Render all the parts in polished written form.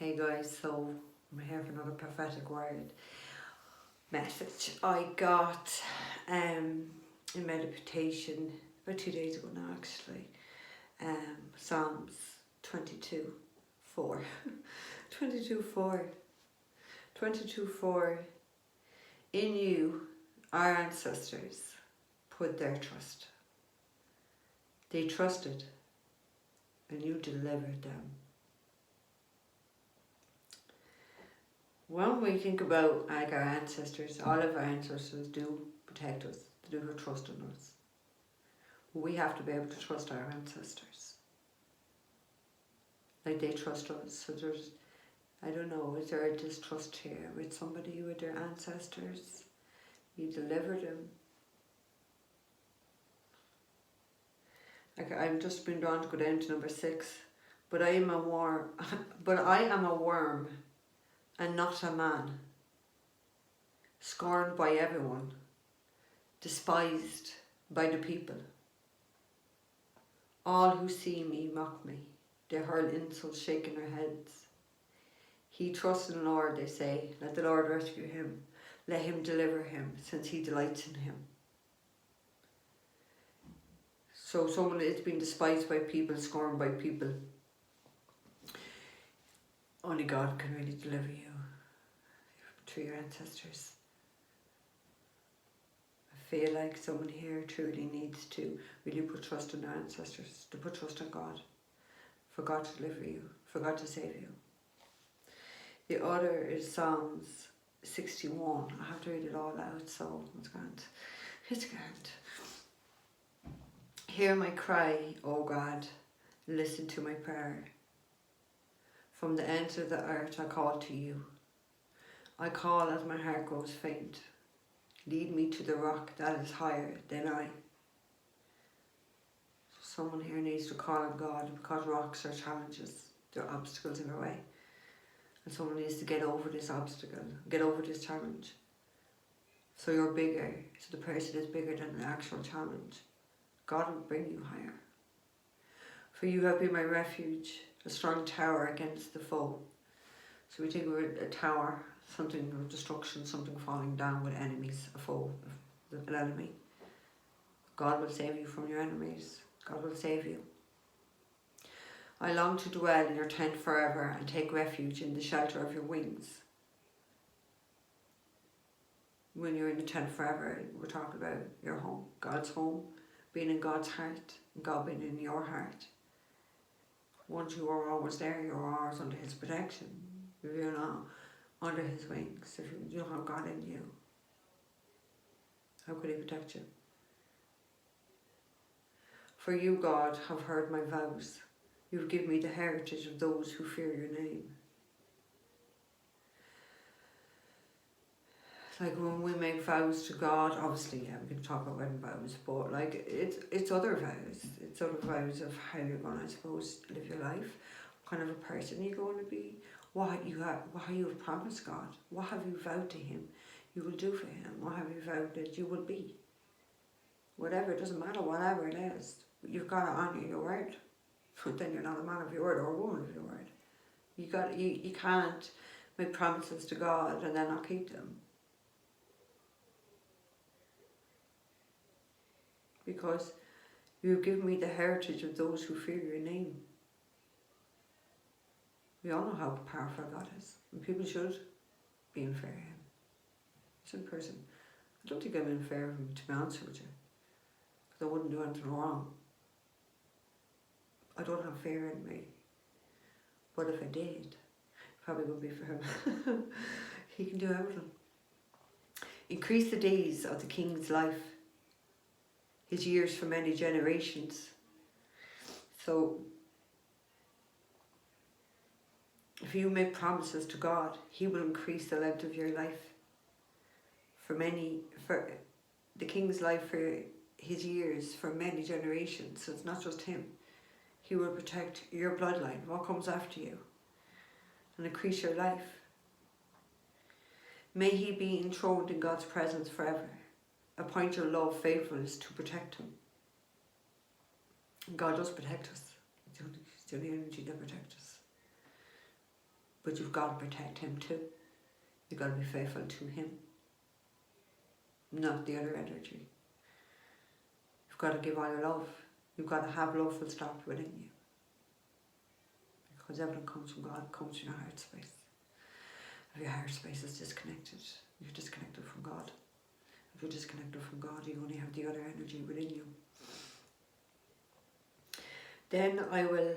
Hey guys, so I'm here for another prophetic word message. I got in meditation about 2 days ago now actually. Psalms 22:4. 22:4. 22:4. In you our ancestors put their trust. They trusted and you delivered them. When we think about our ancestors, all of our ancestors do protect us, they do trust in us. We have to be able to trust our ancestors. Like they trust us. So there's, I don't know, is there a distrust here with somebody with their ancestors? You deliver them. Like I've just been drawn to go down to number 6. But I am a worm and not a man, scorned by everyone, despised by the people. All who see me mock me, they hurl insults, shaking their heads. He trusts in the Lord, they say, let the Lord rescue him, let him deliver him, since he delights in him. So someone is being despised by people, scorned by people. Only God can really deliver you through your ancestors. I feel like someone here truly needs to really put trust in their ancestors, to put trust in God, for God to deliver you, for God to save you. The other is Psalms 61. I have to read it all out, so it's grand. It's grand. Hear my cry, O God, listen to my prayer. From the ends of the earth I call to you. I call as my heart grows faint. Lead me to the rock that is higher than I. Someone here needs to call on God because rocks are challenges. They're obstacles in their way. And someone needs to get over this obstacle, get over this challenge. So you're bigger, so the person is bigger than the actual challenge. God will bring you higher. For you have been my refuge, a strong tower against the foe. So we think of a tower, something of destruction, something falling down with enemies, a foe, an enemy. God will save you from your enemies. God will save you. I long to dwell in your tent forever and take refuge in the shelter of your wings. When you're in the tent forever, we're talking about your home, God's home, being in God's heart, and God being in your heart. Once you are always there, you're always under his protection. If you're not under his wings, if you don't have God in you, how could he protect you? For you, God, have heard my vows. You've given me the heritage of those who fear your name. Like when we make vows to God, obviously, yeah, we can talk about wedding vows, but like it's other vows. It's other vows of how you're going to, I suppose, live your life, what kind of a person you're going to be, what you have promised God, what have you vowed to him you will do for him, what have you vowed that you will be. Whatever, it doesn't matter, whatever it is, you've got to honour your word. But then you're not a man of your word or a woman of your word. You can't make promises to God and then not keep them. Because you've given me the heritage of those who fear your name. We all know how powerful God is, and people should be in fear of him. It's in person. I don't think I'm in fear of him, to be honest with you, because I wouldn't do anything wrong. I don't have fear in me, but if I did, it probably would be for him. He can do everything. Increase the days of the king's life, his years for many generations. So if you make promises to God, he will increase the length of your life for the king's life, for his years for many generations. So it's not just him. He will protect your bloodline, what comes after you, and increase your life. May he be enthroned in God's presence forever. Appoint your love, faithfulness to protect him. And God does protect us. It's the only energy that protects us. But you've got to protect him too. You've got to be faithful to him, not the other energy. You've got to give all your love. You've got to have love full stop within you. Because everything comes from God, comes from your heart space. If your heart space is disconnected, you're disconnected from God. If you're disconnected from God, you only have the other energy within you. Then I will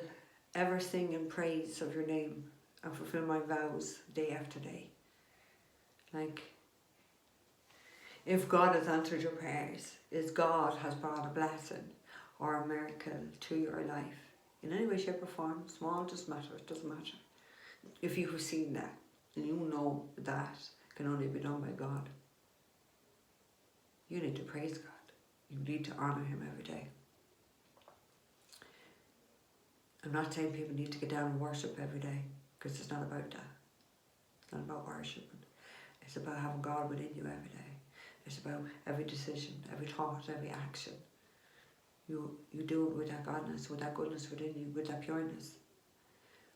ever sing in praise of your name and fulfill my vows day after day. Like, if God has answered your prayers, if God has brought a blessing or a miracle to your life, in any way, shape or form, small, doesn't matter, it doesn't matter. If you have seen that, and you know that can only be done by God, you need to praise God. You need to honour him every day. I'm not saying people need to get down and worship every day, because it's not about that. It's not about worshipping. It's about having God within you every day. It's about every decision, every thought, every action. You do it with that godness, with that goodness within you, with that pureness.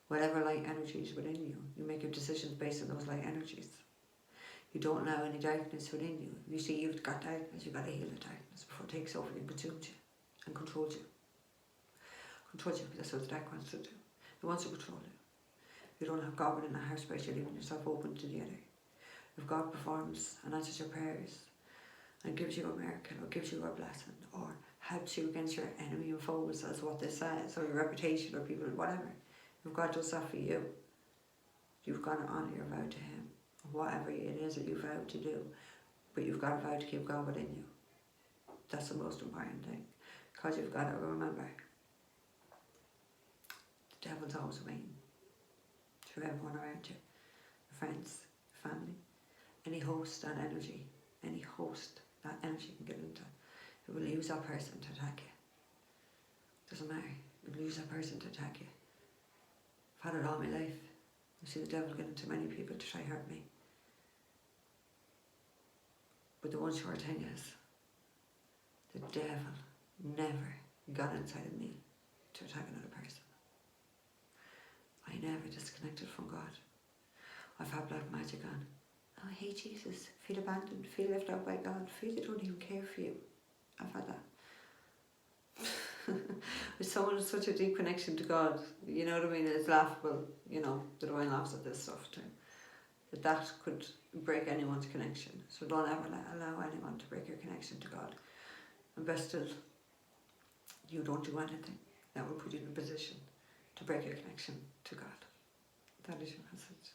Whatever light energy is within you, you make your decisions based on those light energies. You don't allow any darkness within you. You see you've got darkness, you've got to heal the darkness before it takes over and consumes you and controls you. Controls you, that's what the dark wants to do. It wants to control you. If you don't have God within the heart space, you're leaving yourself open to the other. If God performs and answers your prayers and gives you a miracle or gives you a blessing or helps you against your enemy and foes, as what this says, or your reputation or people, whatever. If God does that for you, you've got to honour your vow to him, whatever it is that you vowed to do, but you've got to vow to keep God within you. That's the most important thing, because you've got to remember, the devil's always waiting through everyone around you, your friends, family, any host, that energy can get into. It will use that person to attack you. Doesn't matter. It will use that person to attack you. I've had it all my life. I see the devil get into many people to try hurt me. But the one short thing is, the devil never got inside of me to attack another person. I never disconnected from God. I've had black magic on. Oh, I hate Jesus. Feel abandoned. Feel left out by God. Feel they don't even care for you. I've had that. With someone with such a deep connection to God, you know what I mean? It's laughable, you know, the divine laughs at this stuff too. That could break anyone's connection. So don't ever allow anyone to break your connection to God. And best still, you don't do anything that will put you in a position to break your connection to God. That is your message.